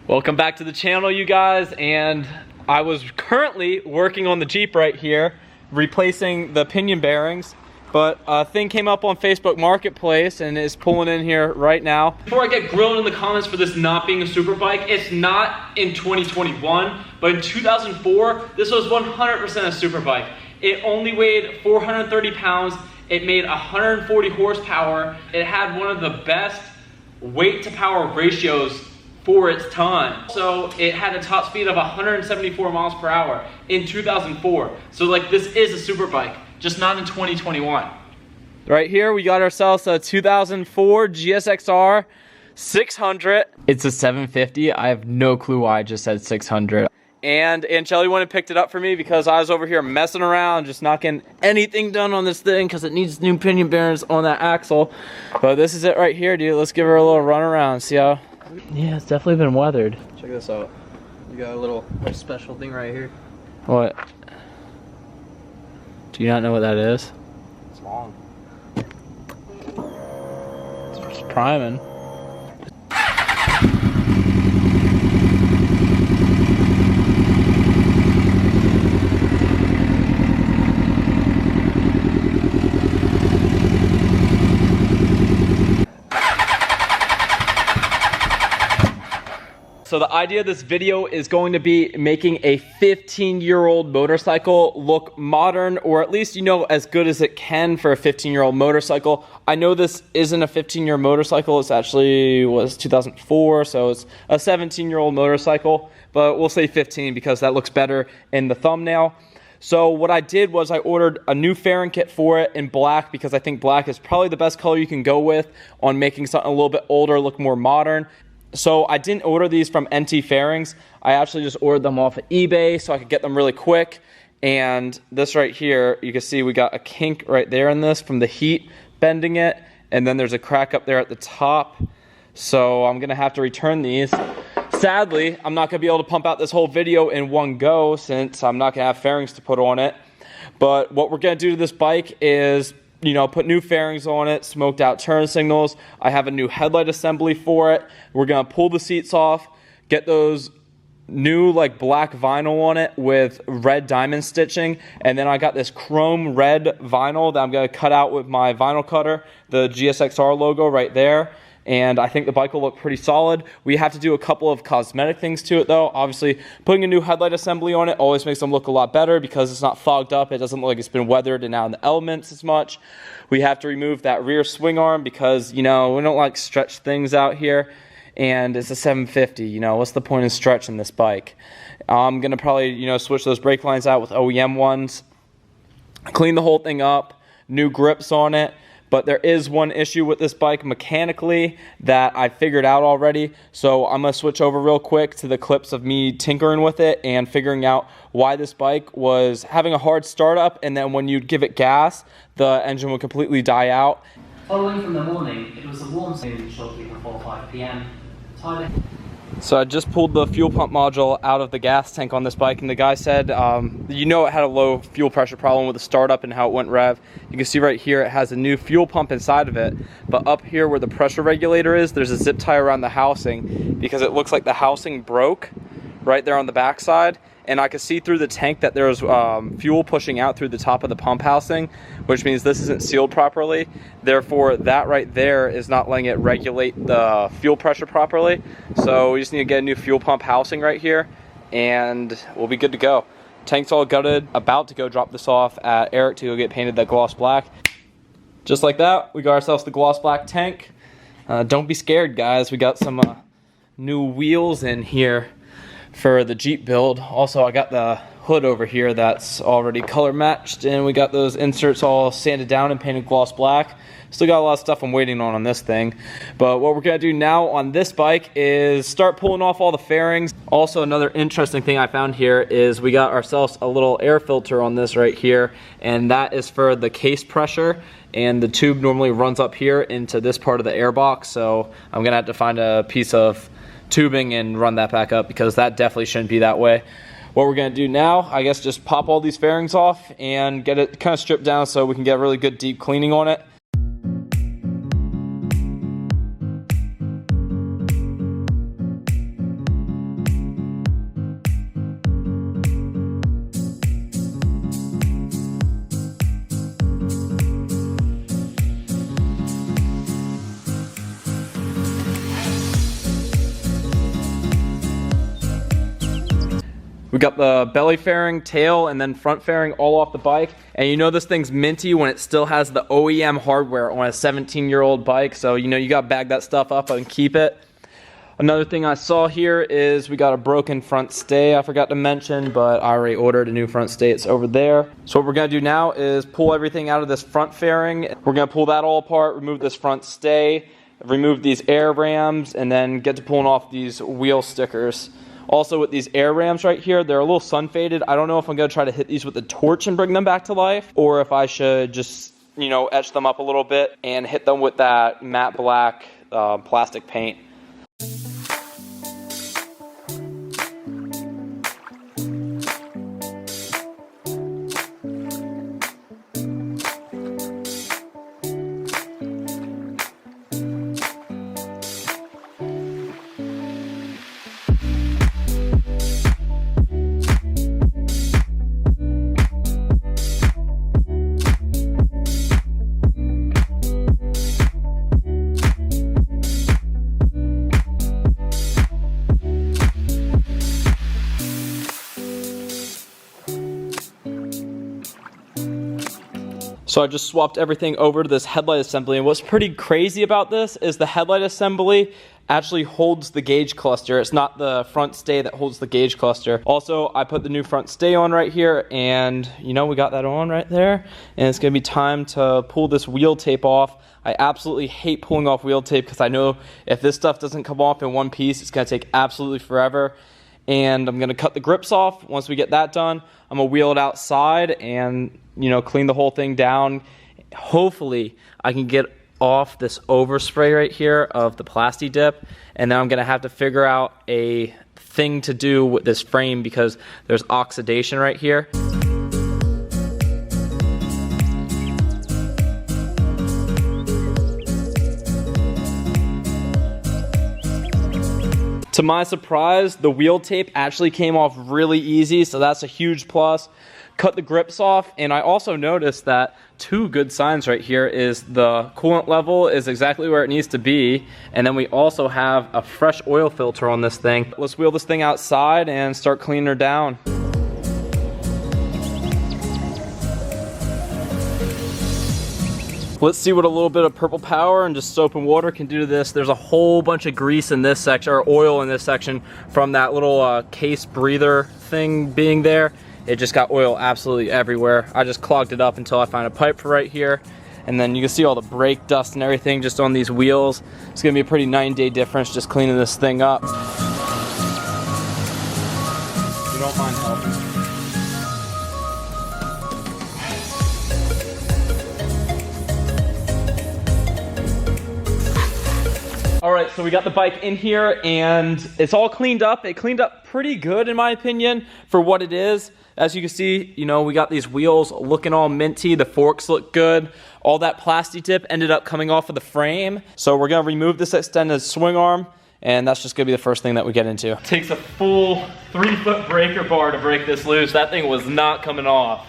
Welcome back to the channel, you guys, and I was currently working on the Jeep right here, replacing the pinion bearings, but a thing came up on Facebook Marketplace and is pulling in here right now. Before I get grilled in the comments for this not being a super bike, it's not in 2021, but in 2004, this was 100% a super bike. It only weighed 430 pounds, it made 140 horsepower, it had one of the best weight to power ratios for its time. So it had a top speed of 174 miles per hour in 2004. So like, this is a super bike, just not in 2021. Right here, we got ourselves a 2004 GSXR 600. It's a 750. I have no clue why I just said 600. And Shelly went and picked it up for me because I was over here messing around, just not getting anything done on this thing because it needs new pinion bearings on that axle. But this is it right here, dude. Let's give her a little run around, see how? Yeah, it's definitely been weathered. Check this out. You got a little special thing right here. What? Do you not know what that is? It's long. It's priming. So the idea of this video is going to be making a 15-year-old motorcycle look modern, or at least, you know, as good as it can for a 15-year-old motorcycle. I know this isn't a 15-year motorcycle. It's actually was 2004, so it's a 17-year-old motorcycle, but we'll say 15 because that looks better in the thumbnail. So what I did was I ordered a new fairing kit for it in black because I think black is probably the best color you can go with on making something a little bit older look more modern. So I didn't order these from NT Fairings. I actually just ordered them off of eBay so I could get them really quick. And this right here, you can see we got a kink right there in this from the heat bending it. And then there's a crack up there at the top. So I'm gonna have to return these. Sadly, I'm not gonna be able to pump out this whole video in one go since I'm not gonna have fairings to put on it. But what we're gonna do to this bike is, you know, put new fairings on it, smoked out turn signals. I have a new headlight assembly for it. We're gonna pull the seats off, get those new like black vinyl on it with red diamond stitching, and then I got this chrome red vinyl that I'm gonna cut out with my vinyl cutter, the GSXR logo right there. And I think the bike will look pretty solid. We have to do a couple of cosmetic things to it though. Obviously, putting a new headlight assembly on it always makes them look a lot better because it's not fogged up. It doesn't look like it's been weathered and out in the elements as much. We have to remove that rear swing arm because, you know, we don't like stretch things out here. And it's a 750, you know, what's the point in stretching this bike? I'm gonna probably, you know, switch those brake lines out with OEM ones, clean the whole thing up, new grips on it. But there is one issue with this bike mechanically that I figured out already. So I'm gonna switch over real quick to the clips of me tinkering with it and figuring out why this bike was having a hard startup, and then when you'd give it gas, the engine would completely die out. Following from the morning, it was a warm day shortly before 5 p.m. So I just pulled the fuel pump module out of the gas tank on this bike, and the guy said, you know, it had a low fuel pressure problem with the startup and how it went rev. You can see right here it has a new fuel pump inside of it, but up here where the pressure regulator is, there's a zip tie around the housing because it looks like the housing broke right there on the back side. And I could see through the tank that there's fuel pushing out through the top of the pump housing, which means this isn't sealed properly. Therefore, that right there is not letting it regulate the fuel pressure properly. So we just need to get a new fuel pump housing right here, and we'll be good to go. Tank's all gutted, about to go drop this off at Eric to go get painted that gloss black. Just like that, we got ourselves the gloss black tank. Don't be scared, guys. We got some new wheels in here for the Jeep build. Also, I got the hood over here that's already color matched, and we got those inserts all sanded down and painted gloss black. Still got a lot of stuff I'm waiting on this thing. But what we're gonna do now on this bike is start pulling off all the fairings. Also, another interesting thing I found here is we got ourselves a little air filter on this right here, and that is for the case pressure. And the tube normally runs up here into this part of the air box, so I'm gonna have to find a piece of tubing and run that back up because that definitely shouldn't be that way. What we're gonna do now, I guess, just pop all these fairings off and get it kind of stripped down so we can get really good deep cleaning on it. We got the belly fairing, tail, and then front fairing all off the bike. And you know this thing's minty when it still has the OEM hardware on a 17-year-old bike. So you know you gotta bag that stuff up and keep it. Another thing I saw here is we got a broken front stay I forgot to mention, but I already ordered a new front stay. It's over there. So what we're gonna do now is pull everything out of this front fairing. We're gonna pull that all apart, remove this front stay, remove these air rams, and then get to pulling off these wheel stickers. Also with these air rams right here, they're a little sun faded. I don't know if I'm gonna try to hit these with a torch and bring them back to life, or if I should just, you know, etch them up a little bit and hit them with that matte black plastic paint. So I just swapped everything over to this headlight assembly, and what's pretty crazy about this is the headlight assembly actually holds the gauge cluster. It's not the front stay that holds the gauge cluster. Also, I put the new front stay on right here, and you know, we got that on right there, and it's gonna be time to pull this wheel tape off. I absolutely hate pulling off wheel tape because I know if this stuff doesn't come off in one piece, it's gonna take absolutely forever. And I'm gonna cut the grips off. Once we get that done, I'm gonna wheel it outside and, you know, clean the whole thing down. Hopefully I can get off this overspray right here of the Plasti Dip, and then I'm gonna have to figure out a thing to do with this frame because there's oxidation right here. To my surprise, the wheel tape actually came off really easy, so that's a huge plus. Cut the grips off, and I also noticed that two good signs right here is the coolant level is exactly where it needs to be, and then we also have a fresh oil filter on this thing. Let's wheel this thing outside and start cleaning her down. Let's see what a little bit of Purple Power and just soap and water can do to this. There's a whole bunch of grease in this section, or oil in this section, from that little case breather thing being there. It just got oil absolutely everywhere. I just clogged it up until I find a pipe for right here. And then you can see all the brake dust and everything just on these wheels. It's gonna be a pretty night and day difference just cleaning this thing up. You don't mind helping? All right, so we got the bike in here and it's all cleaned up. It cleaned up pretty good in my opinion for what it is. As you can see, you know, we got these wheels looking all minty. The forks look good. All that Plasti Dip ended up coming off of the frame. So we're gonna remove this extended swing arm, and that's just gonna be the first thing that we get into. It takes a full 3-foot breaker bar to break this loose. That thing was not coming off.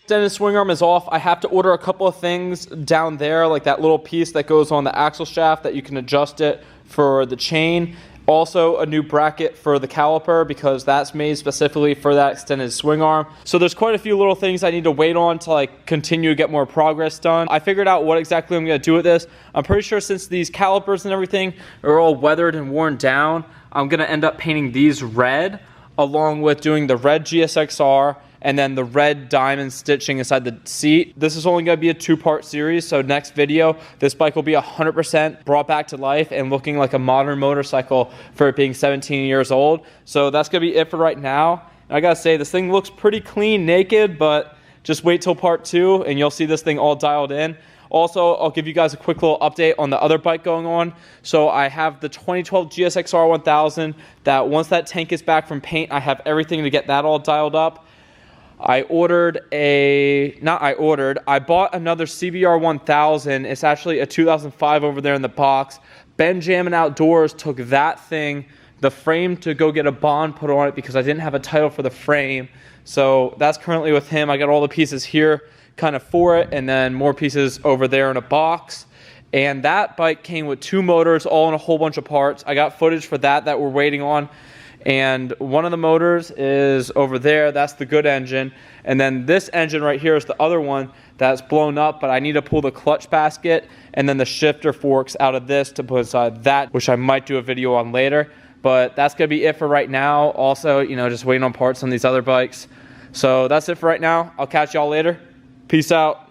Extended swing arm is off. I have to order a couple of things down there, like that little piece that goes on the axle shaft that you can adjust it for the chain. Also a new bracket for the caliper because that's made specifically for that extended swing arm. So there's quite a few little things I need to wait on to like continue to get more progress done. I figured out what exactly I'm gonna do with this. I'm pretty sure since these calipers and everything are all weathered and worn down, I'm gonna end up painting these red along with doing the red GSXR and then the red diamond stitching inside the seat. This is only gonna be a 2-part series, so next video, this bike will be 100% brought back to life and looking like a modern motorcycle for it being 17 years old. So that's gonna be it for right now. And I gotta say, this thing looks pretty clean naked, but just wait till part 2 and you'll see this thing all dialed in. Also, I'll give you guys a quick little update on the other bike going on. So I have the 2012 GSXR 1000 that once that tank is back from paint, I have everything to get that all dialed up. I bought another CBR 1000. It's actually a 2005 over there in the box. Benjamin Outdoors took that thing, the frame, to go get a bond put on it because I didn't have a title for the frame. So that's currently with him. I got all the pieces here kind of for it, and then more pieces over there in a box. And that bike came with 2 motors, all in a whole bunch of parts. I got footage for that we're waiting on. And one of the motors is over there. That's the good engine. And then this engine right here is the other one that's blown up, but I need to pull the clutch basket and then the shifter forks out of this to put inside that, which I might do a video on later. But that's going to be it for right now. Also, you know, just waiting on parts on these other bikes. So that's it for right now. I'll catch y'all later. Peace out.